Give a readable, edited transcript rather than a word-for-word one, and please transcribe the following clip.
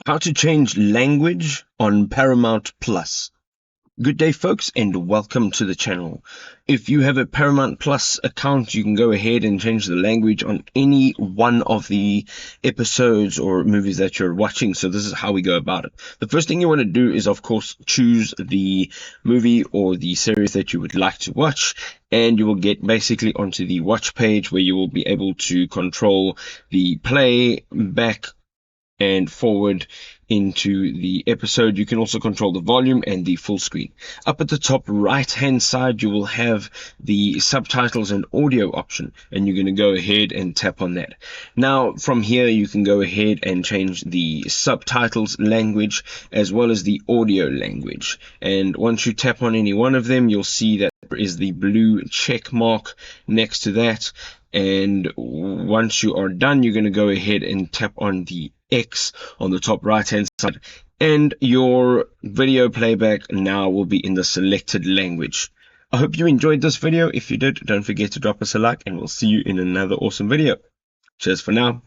How to change language on Paramount Plus. Good day, folks, and welcome to the channel. If you have a Paramount Plus account, you can go ahead and change the language on any one of the episodes or movies that you're watching. So this is how we go about it. The first thing you want to do is, of course, choose the movie or the series that you would like to watch, and you will get basically onto the watch page where you will be able to control the play, back, and forward into the episode. You can also control the volume and the full screen. Up at the top right hand side, you will have the subtitles and audio option, and you're going to go ahead and tap on that. Now from here you can go ahead and change the subtitles language as well as the audio language, and once you tap on any one of them, you'll see that there is the blue check mark next to that. And once you are done, you're going to go ahead and tap on the X on the top right hand side, and your video playback now will be in the selected language. I hope you enjoyed this video. If you did, don't forget to drop us a like, and we'll see you in another awesome video. Cheers for now.